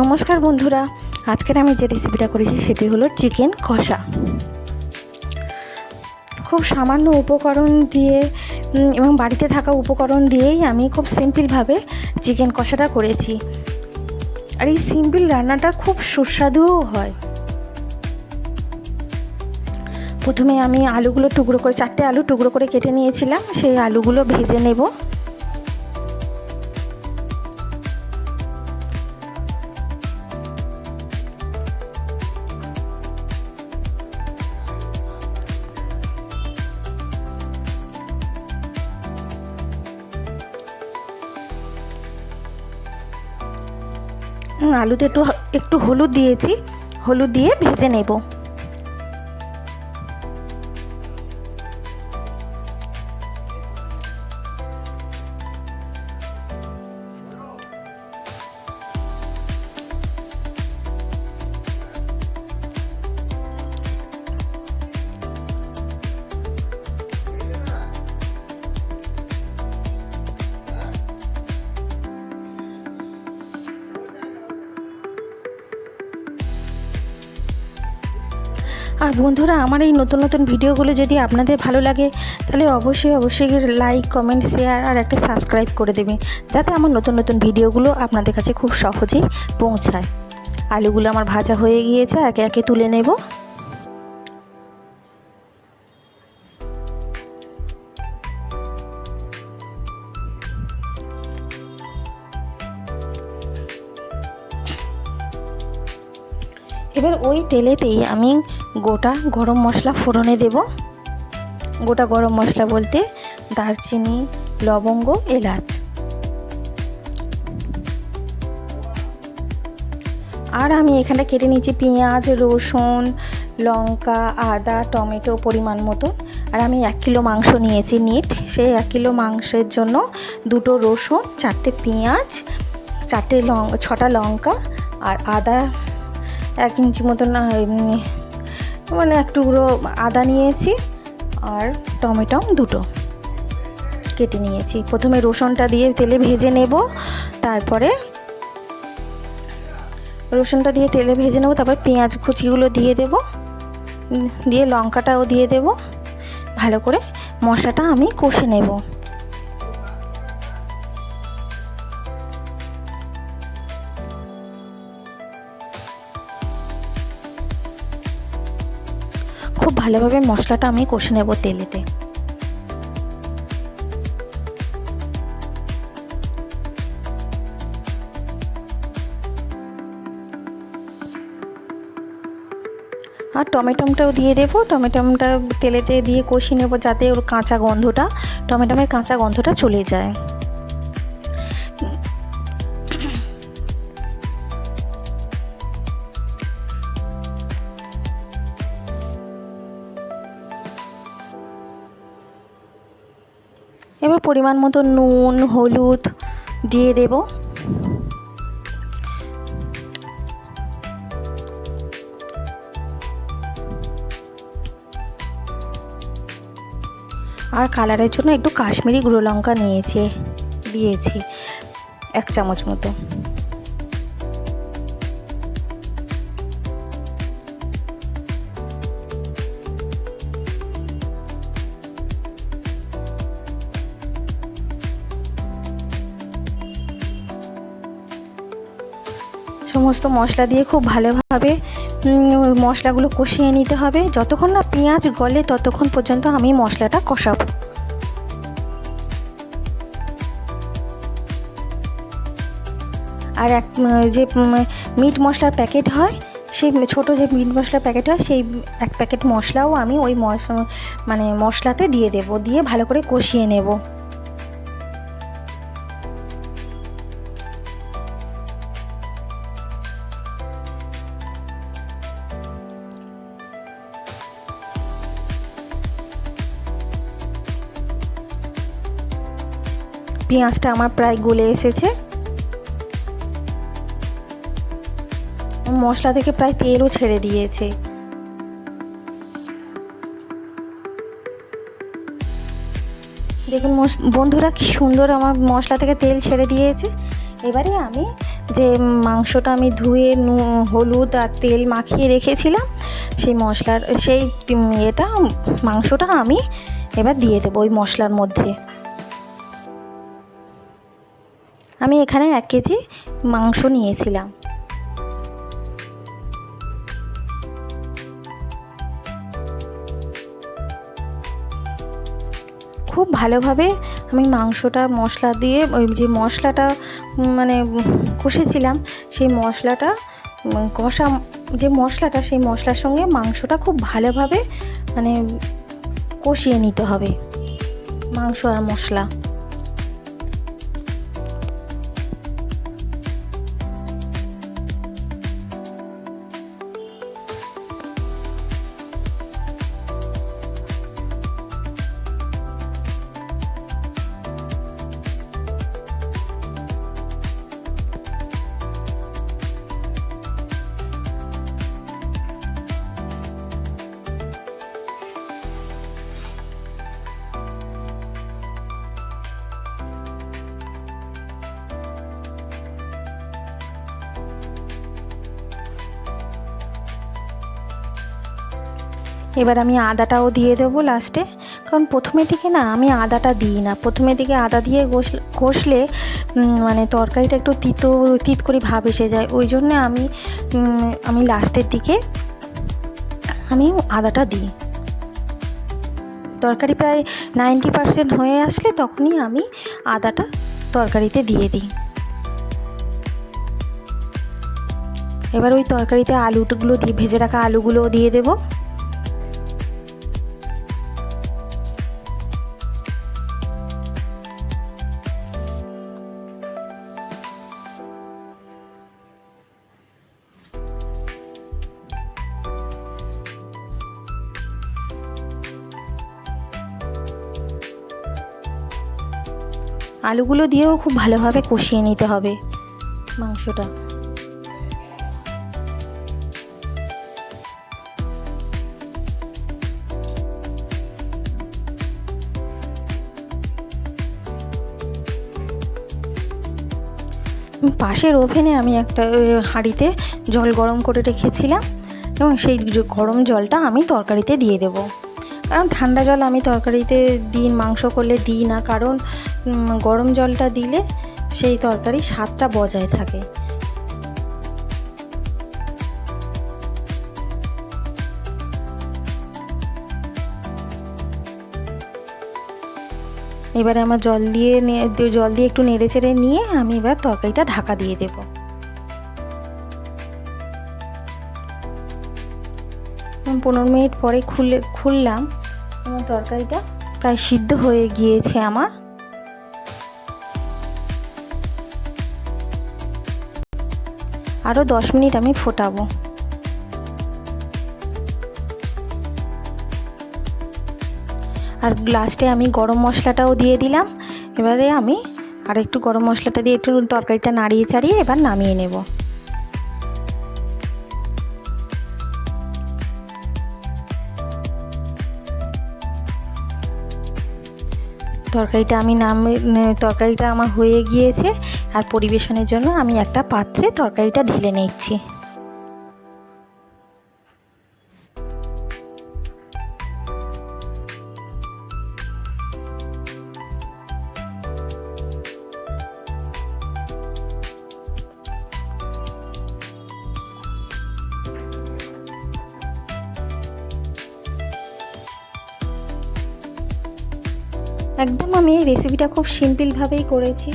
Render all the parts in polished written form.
নমস্কার বন্ধুরা, আজকের আমি যে রেসিপিটা করেছি সেটি হলো চিকেন কষা। খুব সামান্য উপকরণ দিয়ে এবং বাড়িতে থাকা উপকরণ দিয়েই আমি খুব সিম্পলভাবে চিকেন কষাটা করেছি। আর এই সিম্পল রান্নাটা খুব সুস্বাদুও হয়। প্রথমে আমি আলুগুলো টুকরো করে 4টে আলু টুকরো করে কেটে নিয়েছিলাম, সেই আলুগুলো ভেজে নেব। আলুতে একটু হলুদ দিয়েছি, হলুদ দিয়ে ভেজে নেব। আর বন্ধুরা, আমার এই নতুন নতুন ভিডিওগুলো যদি আপনাদের ভালো লাগে তাহলে অবশ্যই লাইক, কমেন্ট, শেয়ার আর একটা সাবস্ক্রাইব করে দেবেন, যাতে আমার নতুন নতুন ভিডিওগুলো আপনাদের কাছে খুব সহজেই পৌঁছায়। আলুগুলো আমার ভাজা হয়ে গিয়েছে, একে একে তুলে নেব। এবার ওই তেলেতেই আমি গোটা গরম মশলা ফোড়নে দেব। গোটা গরম মশলা বলতে দারচিনি, লবঙ্গ, এলাচ। আর আমি এখানে কেটে নিয়েছি পেঁয়াজ, রসুন, লঙ্কা, আদা, টমেটো পরিমাণ মতো। আর আমি 1 কিলো মাংস নিয়েছি নিট। সেই 1 কিলো মাংসের জন্য 2টো রসুন, 4টে পেঁয়াজ, 6টা লঙ্কা আর আদা 1 ইঞ্চি মতো, না মানে 1 টুকরো আদা নিয়েছি। আর টমেটো 2টো কেটে নিয়েছি। প্রথমে রসুনটা দিয়ে তেলে ভেজে নেব, তারপরে তারপর পেঁয়াজ কুচিগুলো দিয়ে দেব, দিয়ে লঙ্কাটাও দিয়ে দেব। ভালো করে মশলাটা আমি কষে নেব। খুব ভালোভাবে মশলাটা আমি কষে নেব তেলেতে। আর টমেটোটাও দিয়ে দেবো। টমেটোটা তেলেতে দিয়ে কষিয়ে নেব, যাতে ওর টমেটোর কাঁচা গন্ধটা চলে যায়। এবার পরিমাণ মতো নুন, হলুদ দিয়ে দেব। আর কালারের জন্য একটু কাশ্মীরি গুঁড়ো লঙ্কা দিয়েছি 1 চামচ মতো। সমস্ত মশলা দিয়ে খুব ভালোভাবে মশলাগুলো কষিয়ে নিতে হবে। যতক্ষণ না পেঁয়াজ গলে ততক্ষণ পর্যন্ত আমি মশলাটা কষাবো। আর যে মিট মশলার প্যাকেট হয়, সেই ছোটো যে মিট মশলার প্যাকেট হয়, সেই 1 প্যাকেট মশলাও আমি ওই মশলাতে দিয়ে দেব, দিয়ে ভালো করে কষিয়ে নেব। পেঁয়াজটা আমার প্রায় গলে এসেছে। মশলা থেকে প্রায় তেলও ছেড়ে দিয়েছে। দেখুন বন্ধুরা, কি সুন্দর আমার মশলা থেকে তেল ছেড়ে দিয়েছে। এবারে আমি যে মাংসটা আমি ধুয়ে হলুদ আর তেল মাখিয়ে রেখেছিলাম, সেই মশলার মাংসটা আমি এবার দিয়ে দেবো ওই মশলার মধ্যে। আমি এখানে 1 কেজি মাংস নিয়েছিলাম। খুব ভালোভাবে আমি মাংসটা মশলা দিয়ে ওই যে মশলাটা মানে কষেছিলাম, সেই মশলাটা সেই মশলার সঙ্গে মাংসটা খুব ভালোভাবে মানে কষিয়ে নিতে হবে, মাংস আর মশলা। এবার আমি আদাটাও দিয়ে দেবো লাস্টে, কারণ প্রথমে থেকে না আমি আদাটা দিই না। প্রথমে থেকে আদা দিয়ে কষলে মানে তরকারিটা একটু তিত করে ভাব এসে যায়, ওই জন্যে আমি লাস্টের দিকে আমি আদাটা দিই। তরকারি প্রায় 90% হয়ে আসলে তখনই আমি আদাটা তরকারিতে দিয়ে দিই। এবার ওই তরকারিতে আলুগুলো দিয়ে ভেজে রাখা আলুগুলোও দিয়ে দেবো। আলুগুলো দিয়েও খুব ভালোভাবে কষিয়ে নিতে হবে মাংসটা। পাশের ওভেনে আমি একটা হাঁড়িতে জল গরম করে রেখেছিলাম এবং সেই গরম জলটা আমি তরকারিতে দিয়ে দেবো। কারণ ঠান্ডা জল আমি তরকারিতে মাংস করলে দিই না, কারণ গরম জলটা দিলে সেই তরকারির স্বাদটা বজায় থাকে। এবারে আমার জল দিয়ে একটু নেড়ে চেড়ে নিয়ে আমি এবার তরকারিটা ঢাকা দিয়ে দেব। 15 মিনিট পরে খুললাম, আমার তরকারিটা প্রায় সিদ্ধ হয়ে গিয়েছে আমার। আরও 10 মিনিট আমি ফোটাবো। আর লাস্টে আমি গরম মশলাটাও দিয়ে দিলাম। এবারে আমি আর একটু গরম মশলাটা দিয়ে একটু তরকারিটা নাড়িয়ে চাড়িয়ে এবার নামিয়ে নেব। তরকারিটা আমার হয়ে গিয়েছে। আর পরিবেশনের জন্য আমি একটা পাত্রে তরকারিটা ঢেলে নিচ্ছি। একদম আমি এই রেসিপিটা খুব সিম্পলভাবেই করেছি।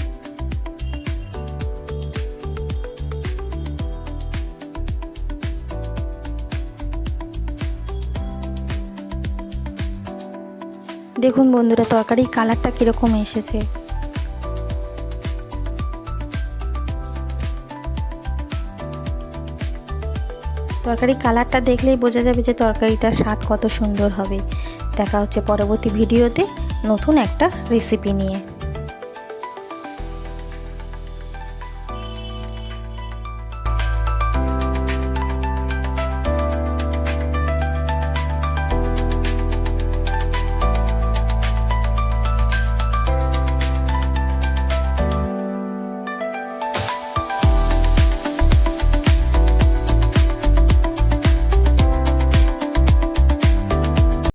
দেখুন বন্ধুরা, তরকারির কালারটা কীরকম এসেছে। তরকারির কালারটা দেখলেই বোঝা যাবে যে তরকারিটার স্বাদ কত সুন্দর হবে। দেখা হচ্ছে পরবর্তী ভিডিওতে নতুন একটা রেসিপি নিয়ে।